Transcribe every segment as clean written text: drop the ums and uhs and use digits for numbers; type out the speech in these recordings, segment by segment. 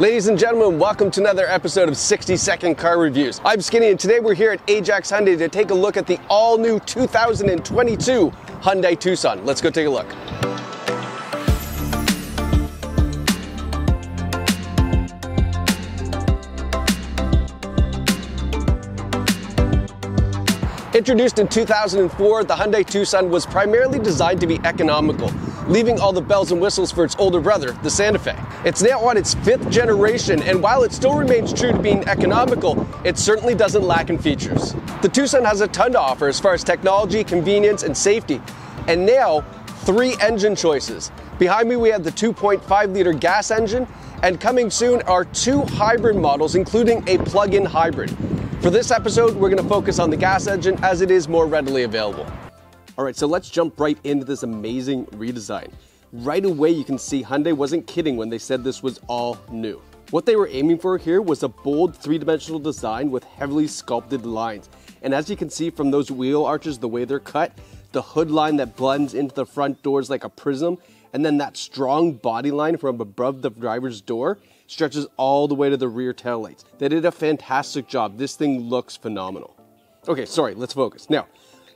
Ladies and gentlemen, welcome to another episode of 60-Second Car Reviews. I'm Skinny, and today we're here at Ajax Hyundai to take a look at the all-new 2022 Hyundai Tucson. Let's go take a look. Introduced in 2004, the Hyundai Tucson was primarily designed to be economical, leaving all the bells and whistles for its older brother, the Santa Fe. It's now on its 5th generation, and while it still remains true to being economical, it certainly doesn't lack in features. The Tucson has a ton to offer as far as technology, convenience, and safety, and now 3 engine choices. Behind me we have the 2.5-liter gas engine, and coming soon are 2 hybrid models, including a plug-in hybrid. For this episode, we're going to focus on the gas engine as it is more readily available. All right, so let's jump right into this amazing redesign. Right away, you can see Hyundai wasn't kidding when they said this was all new. What they were aiming for here was a bold 3-dimensional design with heavily sculpted lines. And as you can see from those wheel arches, the way they're cut, the hood line that blends into the front doors like a prism, and then that strong body line from above the driver's door stretches all the way to the rear taillights. They did a fantastic job. This thing looks phenomenal. Okay, sorry, let's focus. Now,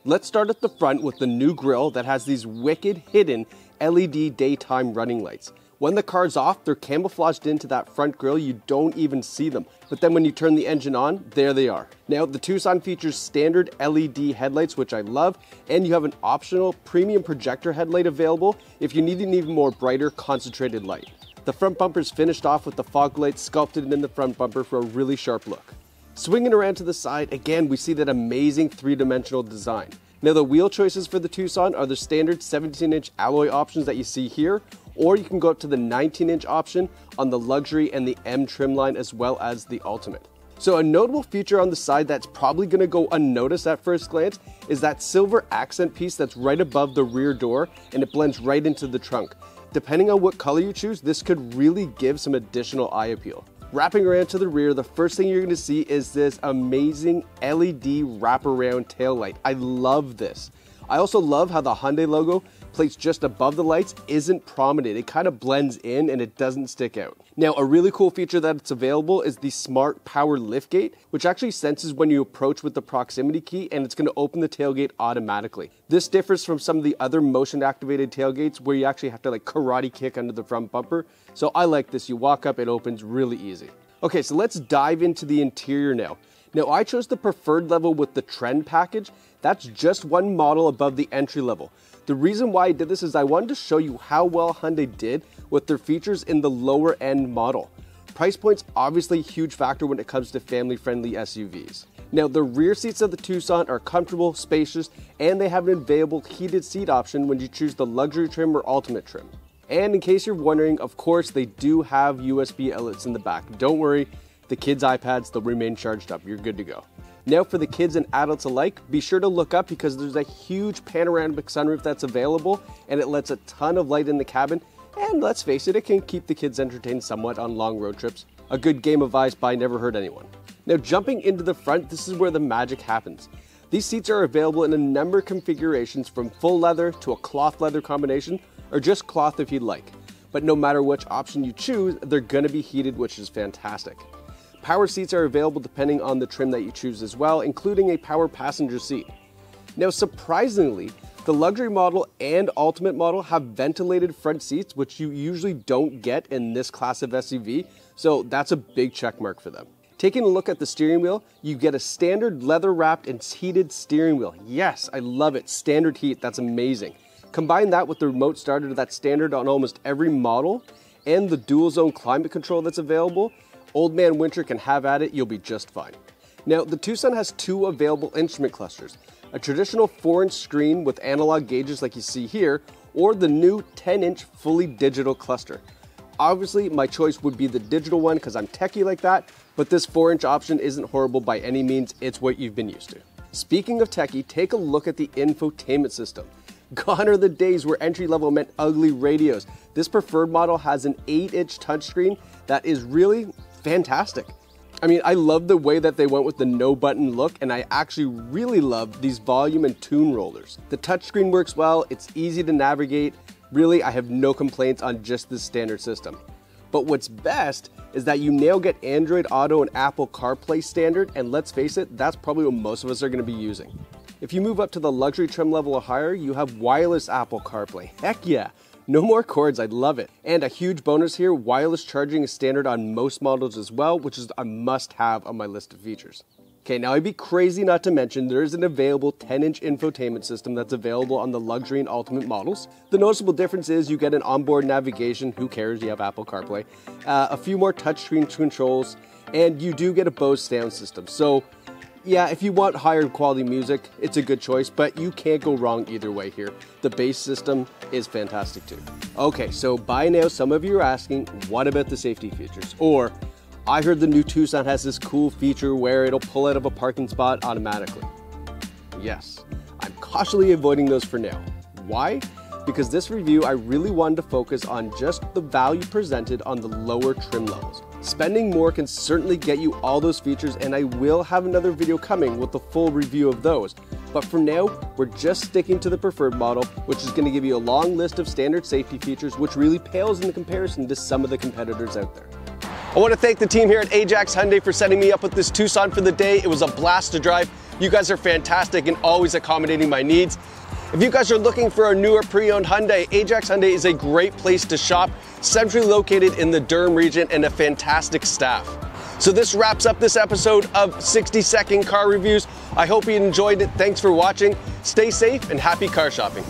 let's start at the front with the new grille that has these wicked hidden LED daytime running lights. When the car's off, they're camouflaged into that front grille. You don't even see them. But then when you turn the engine on, there they are. Now, the Tucson features standard LED headlights, which I love, and you have an optional premium projector headlight available if you need an even more brighter concentrated light. The front bumper is finished off with the fog lights sculpted in the front bumper for a really sharp look. Swinging around to the side, again, we see that amazing 3-dimensional design. Now, the wheel choices for the Tucson are the standard 17-inch alloy options that you see here, or you can go up to the 19-inch option on the luxury and the M trim line, as well as the ultimate. So a notable feature on the side that's probably going to go unnoticed at first glance is that silver accent piece that's right above the rear door, and it blends right into the trunk. Depending on what color you choose, this could really give some additional eye appeal. Wrapping around to the rear, the first thing you're going to see is this amazing LED wraparound taillight. I love this. I also love how the Hyundai logo placed just above the lights isn't prominent. It kind of blends in and it doesn't stick out. Now, a really cool feature that's available is the smart power liftgate, which actually senses when you approach with the proximity key, and it's going to open the tailgate automatically. This differs from some of the other motion activated tailgates where you actually have to like karate kick under the front bumper. So I like this. You walk up, it opens really easy. Okay, so let's dive into the interior now. Now, I chose the preferred level with the trend package. That's just one model above the entry level. The reason why I did this is I wanted to show you how well Hyundai did with their features in the lower end model. Price point's obviously a huge factor when it comes to family-friendly SUVs. Now, the rear seats of the Tucson are comfortable, spacious, and they have an available heated seat option when you choose the luxury trim or ultimate trim. And in case you're wondering, of course, they do have USB outlets in the back. Don't worry, the kids' iPads, they'll remain charged up. You're good to go. Now, for the kids and adults alike, be sure to look up because there's a huge panoramic sunroof that's available, and it lets a ton of light in the cabin. And let's face it, it can keep the kids entertained somewhat on long road trips. A good game of I Spy never hurt anyone. Now, jumping into the front, this is where the magic happens. These seats are available in a number of configurations, from full leather to a cloth leather combination, or just cloth if you'd like. But no matter which option you choose, they're going to be heated, which is fantastic. Power seats are available depending on the trim that you choose as well, including a power passenger seat. Now, surprisingly, the luxury model and ultimate model have ventilated front seats, which you usually don't get in this class of SUV, so that's a big check mark for them. Taking a look at the steering wheel, you get a standard leather-wrapped and heated steering wheel. Yes, I love it. Standard heat, that's amazing. Combine that with the remote starter that's standard on almost every model, and the dual zone climate control that's available. Old man winter can have at it, you'll be just fine. Now, the Tucson has 2 available instrument clusters, a traditional 4-inch screen with analog gauges like you see here, or the new 10-inch fully digital cluster. Obviously, my choice would be the digital one because I'm techie like that, but this 4-inch option isn't horrible by any means. It's what you've been used to. Speaking of techie, take a look at the infotainment system. Gone are the days where entry-level meant ugly radios. This preferred model has an 8-inch touchscreen that is really fantastic. I mean, I love the way that they went with the no button look, and I actually really love these volume and tune rollers. The touchscreen works well, it's easy to navigate. Really, I have no complaints on just this standard system. But what's best is that you now get Android Auto and Apple CarPlay standard, and let's face it, that's probably what most of us are going to be using. If you move up to the luxury trim level or higher, you have wireless Apple CarPlay. Heck yeah! No more cords, I love it. And a huge bonus here, wireless charging is standard on most models as well, which is a must-have on my list of features. Okay, now I'd be crazy not to mention there is an available 10-inch infotainment system that's available on the luxury and ultimate models. The noticeable difference is you get an onboard navigation, who cares, you have Apple CarPlay, a few more touchscreen controls, and you do get a Bose sound system. So yeah, if you want higher quality music, it's a good choice, but you can't go wrong either way here. The bass system is fantastic too. Okay, so by now some of you are asking, what about the safety features? Or, I heard the new Tucson has this cool feature where it'll pull out of a parking spot automatically. Yes, I'm cautiously avoiding those for now. Why? Because this review, I really wanted to focus on just the value presented on the lower trim levels. Spending more can certainly get you all those features, and I will have another video coming with the full review of those. But for now, we're just sticking to the preferred model, which is going to give you a long list of standard safety features, which really pales in comparison to some of the competitors out there. I want to thank the team here at Ajax Hyundai for setting me up with this Tucson for the day. It was a blast to drive. You guys are fantastic and always accommodating my needs. If you guys are looking for a newer pre-owned Hyundai, Ajax Hyundai is a great place to shop, centrally located in the Durham region, and a fantastic staff. So this wraps up this episode of 60-second car reviews. I hope you enjoyed it. Thanks for watching. Stay safe and happy car shopping.